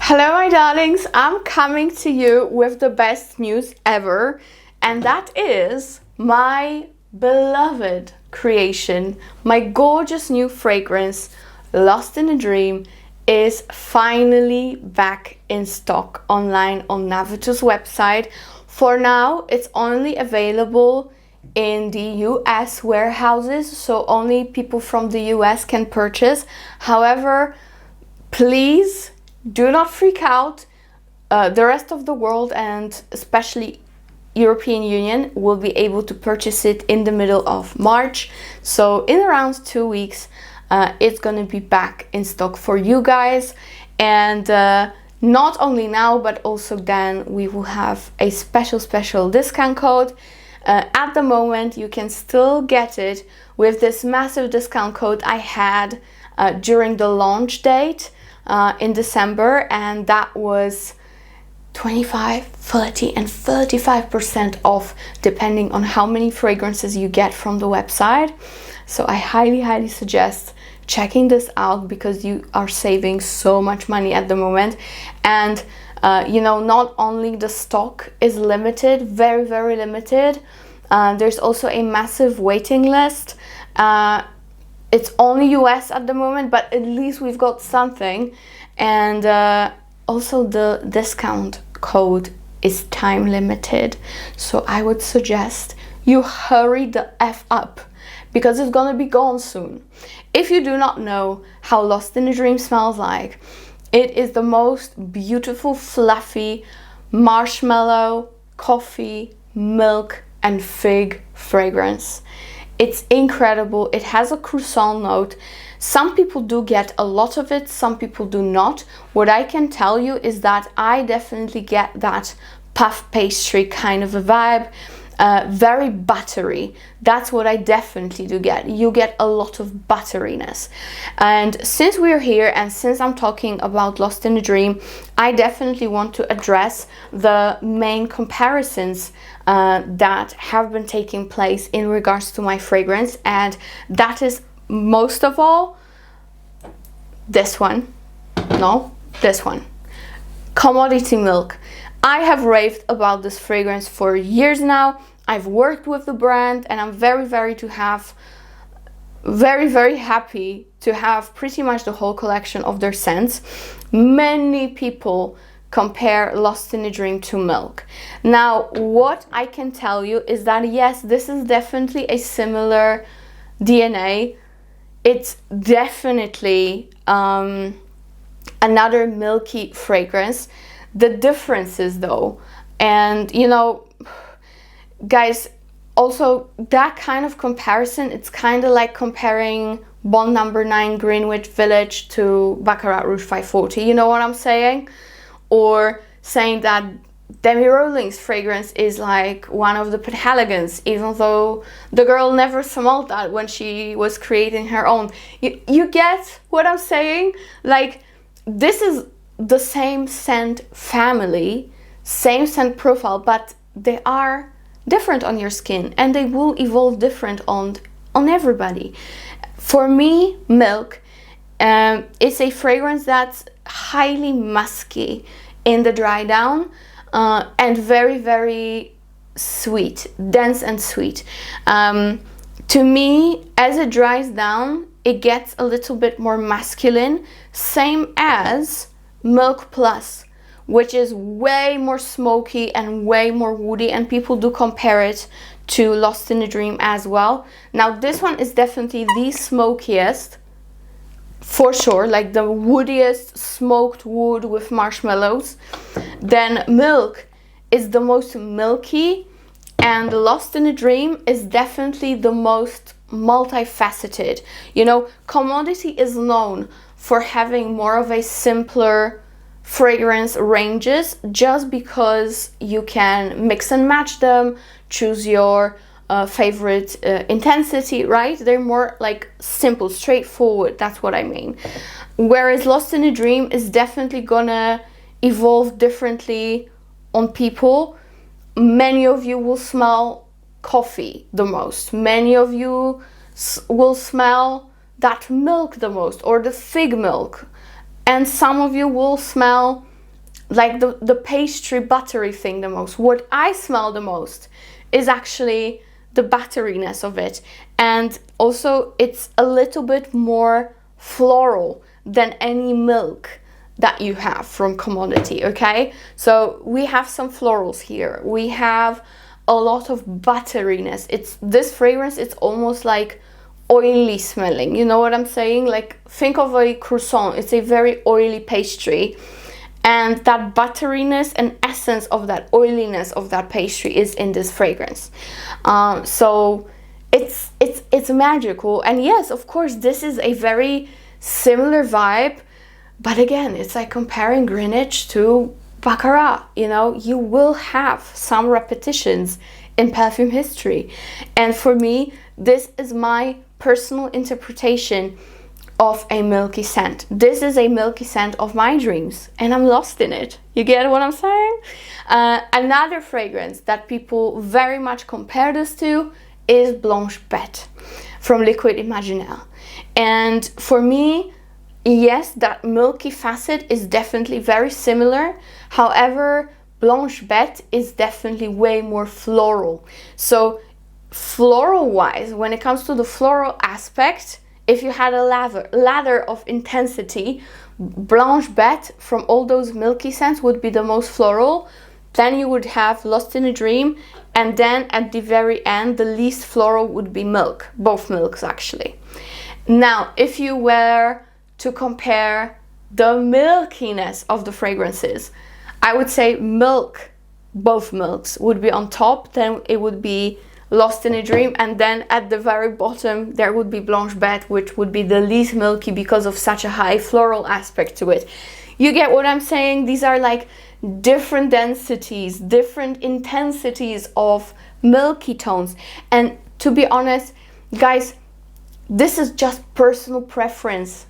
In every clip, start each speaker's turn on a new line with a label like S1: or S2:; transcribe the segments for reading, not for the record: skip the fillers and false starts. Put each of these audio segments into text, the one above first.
S1: Hello my darlings, I'm coming to you with the best news ever, and that is my beloved creation, my gorgeous new fragrance, Lost in a Dream, is finally back in stock online on Navitus website. For now, it's only available in the US warehouses, so only people from the US can purchase. However, please do not freak out. The rest of the world and especially European Union will be able to purchase it in the middle of March. So in around 2 weeks, it's going to be back in stock for you guys. And not only now, but also then we will have a special discount code. At the moment, you can still get it with this massive discount code I had during the launch date in December, and that was 25, 30 and 35% off depending on how many fragrances you get from the website. So I highly suggest checking this out because you are saving so much money at the moment. And you know, not only the stock is limited, very limited, there's also a massive waiting list. It's only US at the moment, but at least we've got something. And also the discount code is time limited. So I would suggest you hurry the F up because it's gonna be gone soon. If you do not know how Lost in a Dream smells like, it is the most beautiful, fluffy, marshmallow, coffee, milk, and fig fragrance. It's incredible. It has a croissant note. Some people do get a lot of it, some people do not. What I can tell you is that I definitely get that puff pastry kind of a vibe. Very buttery. That's what I definitely do get. You get a lot of butteriness. And since we're here and since I'm talking about Lost in a Dream, I definitely want to address the main comparisons that have been taking place in regards to my fragrance, and that is most of all this one. Commodity Milk. I have raved about this fragrance for years now. I've worked with the brand and I'm very happy to have pretty much the whole collection of their scents. Many people compare Lost in a Dream to Milk. Now, what I can tell you is that yes, this is definitely a similar DNA. It's definitely another milky fragrance. The differences though, and you know, guys, also that kind of comparison, it's kind of like comparing Bond Number 9 Greenwich Village to Baccarat Rouge 540, you know what I'm saying? Or saying that Demi Rowling's fragrance is like one of the Penhaligon's, even though the girl never smelled that when she was creating her own. You get what I'm saying? Like, this is the same scent family, same scent profile, but they are different on your skin and they will evolve different on everybody. For me, Milk is a fragrance that's highly musky in the dry down and very sweet, dense and sweet. To me, as it dries down, it gets a little bit more masculine, same as Milk Plus, which is way more smoky and way more woody, and people do compare it to Lost in a Dream as well. Now this one is definitely the smokiest for sure, like the woodiest smoked wood with marshmallows. Then Milk is the most milky, and Lost in a Dream is definitely the most multifaceted. You know, Commodity is known for having more of a simpler fragrance ranges just because you can mix and match them, choose your favorite intensity, right? They're more like simple, straightforward, that's what I mean. Whereas Lost in a Dream is definitely gonna evolve differently on people. Many of you will smell coffee the most. Many of you will smell that milk the most, or the fig milk. And some of you will smell like the pastry buttery thing the most. What I smell the most is actually the butteriness of it, and also it's a little bit more floral than any milk that you have from commodity. Okay, so we have some florals here, we have a lot of butteriness. It's this fragrance, it's almost like oily smelling, you know what I'm saying? Like, think of a croissant, it's a very oily pastry, and that butteriness and essence of that oiliness of that pastry is in this fragrance. So it's magical. And yes, of course, this is a very similar vibe, but again, it's like comparing Greenwich to Baccarat. You know, you will have some repetitions in perfume history, and for me, this is my personal interpretation of a milky scent. This is a milky scent of my dreams, and I'm lost in it. You get what I'm saying? Another fragrance that people very much compare this to is Blanche Bête from Liquid Imaginaire. And for me, yes, that milky facet is definitely very similar. However, Blanche Bête is definitely way more floral. So floral wise, when it comes to the floral aspect, if you had a ladder of intensity, Blanche Bête from all those milky scents would be the most floral. Then you would have Lost in a Dream, and then at the very end, the least floral would be Milk. Both milks, actually. Now, if you were to compare the milkiness of the fragrances, I would say Milk, both milks would be on top. Then it would be Lost in a Dream, and then at the very bottom there would be Blanche Bête, which would be the least milky because of such a high floral aspect to it. You get what I'm saying? These are like different densities, different intensities of milky tones. And to be honest, guys, this is just personal preference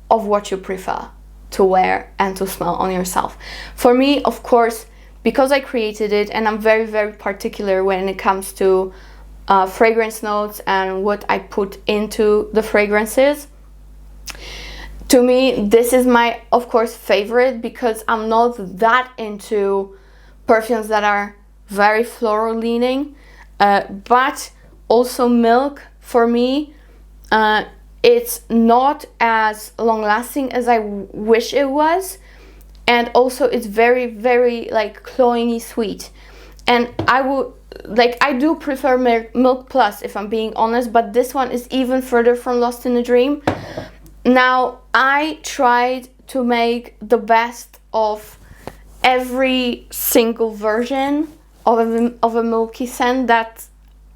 S1: of what you prefer to wear and to smell on yourself. For me, of course, because I created it, and I'm very, very particular when it comes to fragrance notes and what I put into the fragrances. To me, this is my, of course, favorite, because I'm not that into perfumes that are very floral leaning, but also Milk, for me, it's not as long lasting as I wish it was. And also it's very, very like cloyingy sweet. And I do prefer Milk Plus, if I'm being honest, but this one is even further from Lost in a Dream. Now, I tried to make the best of every single version of a milky scent that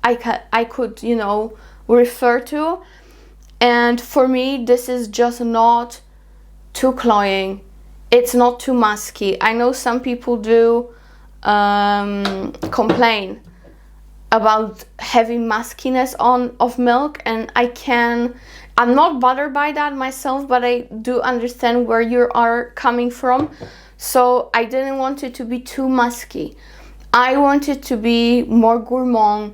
S1: I could, you know, refer to. And for me, this is just not too cloying. It's not too musky. I know some people do complain about heavy muskiness of Milk, and I'm not bothered by that myself, but I do understand where you are coming from. So I didn't want it to be too musky. I wanted to be more gourmand,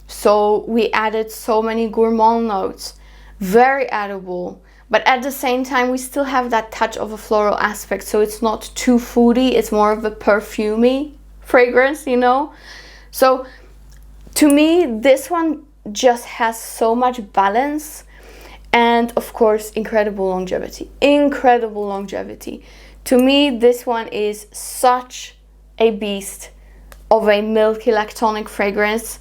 S1: so we added so many gourmand notes. Very edible. But at the same time, we still have that touch of a floral aspect, so it's not too foody, it's more of a perfumey fragrance, you know? So, to me, this one just has so much balance, and of course, incredible longevity. Incredible longevity. To me, this one is such a beast of a milky lactonic fragrance.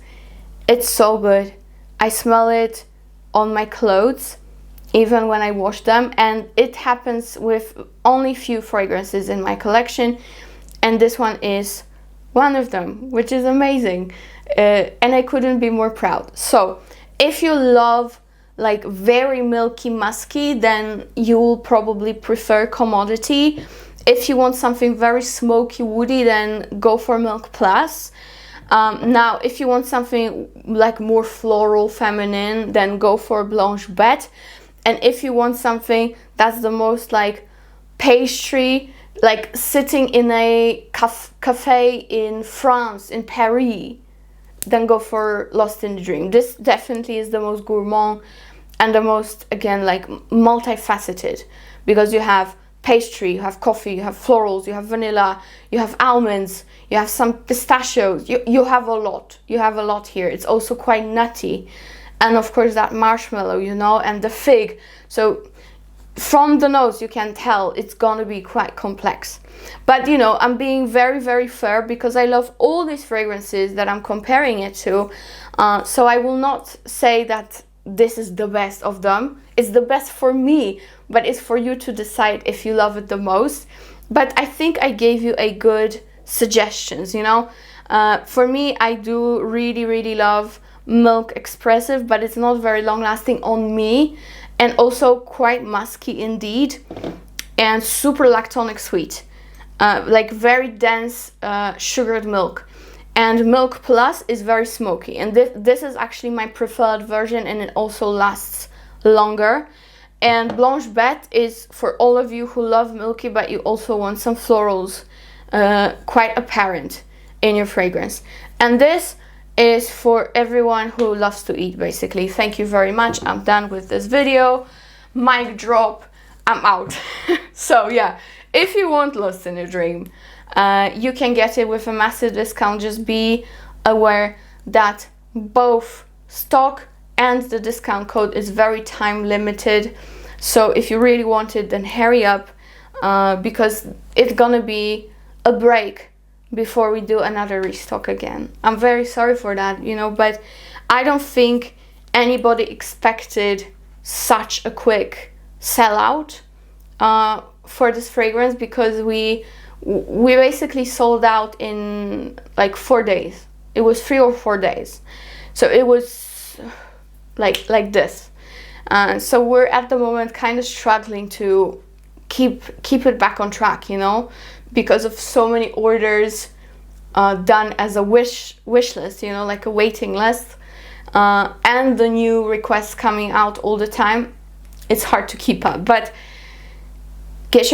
S1: It's so good. I smell it on my clothes, even when I wash them, and it happens with only few fragrances in my collection, and this one is one of them, which is amazing, and I couldn't be more proud. So if you love like very milky musky, then you will probably prefer Commodity. If you want something very smoky woody, then go for Milk Plus. Now, if you want something like more floral, feminine, then go for Blanche Bête. And if you want something that's the most like pastry, like sitting in a cafe in France, in Paris, then go for Lost in the Dream. This definitely is the most gourmand and the most, again, like multifaceted, because you have pastry, you have coffee, you have florals, you have vanilla, you have almonds, you have some pistachios. You have a lot. You have a lot here. It's also quite nutty. And of course that marshmallow, you know, and the fig. So from the nose you can tell it's gonna be quite complex. But you know, I'm being very, very fair because I love all these fragrances that I'm comparing it to. So I will not say that this is the best of them. It's the best for me, but it's for you to decide if you love it the most. But I think I gave you a good suggestions, you know. For me, I do really, really love Milk Expressive, but it's not very long lasting on me, and also quite musky indeed, and super lactonic sweet, like very dense sugared milk. And Milk Plus is very smoky, and this is actually my preferred version, and it also lasts longer. And Blanche Bête is for all of you who love milky but you also want some florals quite apparent in your fragrance. And this is for everyone who loves to eat, basically. Thank you very much. I'm done with this video. Mic drop. I'm out. So yeah, if you want Lost in a Dream, you can get it with a massive discount. Just be aware that both stock and the discount code is very time limited. So if you really want it, then hurry up, because it's gonna be a break before we do another restock again. I'm very sorry for that, you know, but I don't think anybody expected such a quick sellout for this fragrance, because we basically sold out in like 4 days. It was 3 or 4 days. So it was like this. So we're at the moment kind of struggling to keep it back on track, you know, because of so many orders done as a wish list, you know, like a waiting list, and the new requests coming out all the time. It's hard to keep up, but get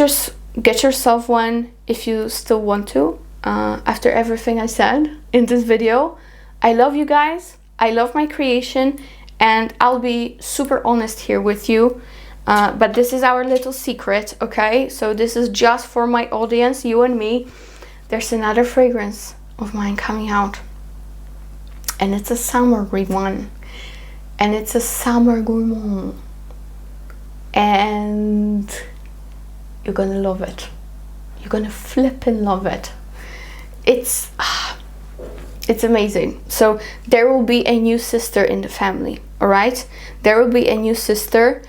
S1: yourself one if you still want to. After everything I said in this video, I love you guys. I love my creation, and I'll be super honest here with you. But this is our little secret, okay? So this is just for my audience, you and me. There's another fragrance of mine coming out, and it's a summery one, and it's a summer gourmand, and you're gonna love it. You're gonna flip and love it. It's amazing. So there will be a new sister in the family, all right? There will be a new sister.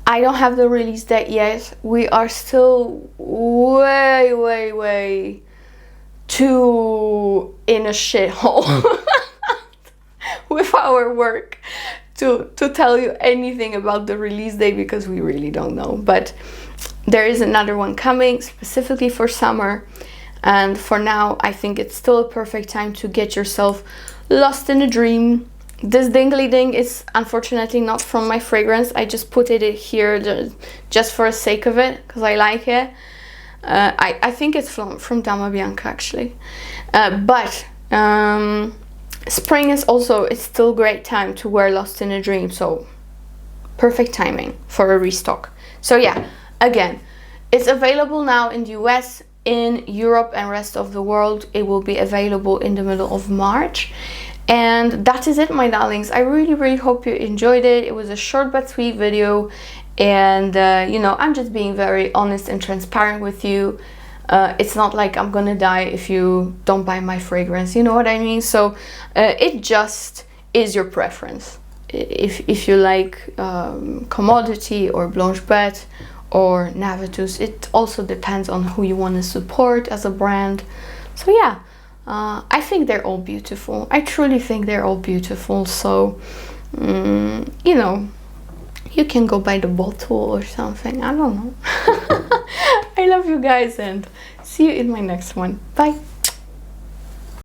S1: I don't have the release date yet. We are still way too in a shithole with our work to tell you anything about the release date, because we really don't know. But there is another one coming specifically for summer, and for now I think it's still a perfect time to get yourself lost in a dream. This dingly ding is unfortunately not from my fragrance. I just put it here just for the sake of it, because I like it. I think it's from Dama Bianca actually. But spring is also, it's still a great time to wear Lost in a Dream. So perfect timing for a restock. So yeah, again, it's available now in the US, in Europe and rest of the world. It will be available in the middle of March. And that is it, my darlings. I really hope you enjoyed it. It was a short but sweet video, and you know, I'm just being very honest and transparent with you. It's not like I'm gonna die if you don't buy my fragrance, you know what I mean? So it just is your preference. If you like commodity or Blanche Bête or Navitus, it also depends on who you want to support as a brand. So yeah, I think they're all beautiful. I truly think they're all beautiful. So you know, you can go buy the bottle or something, I don't know. I love you guys, and see you in my next one. Bye.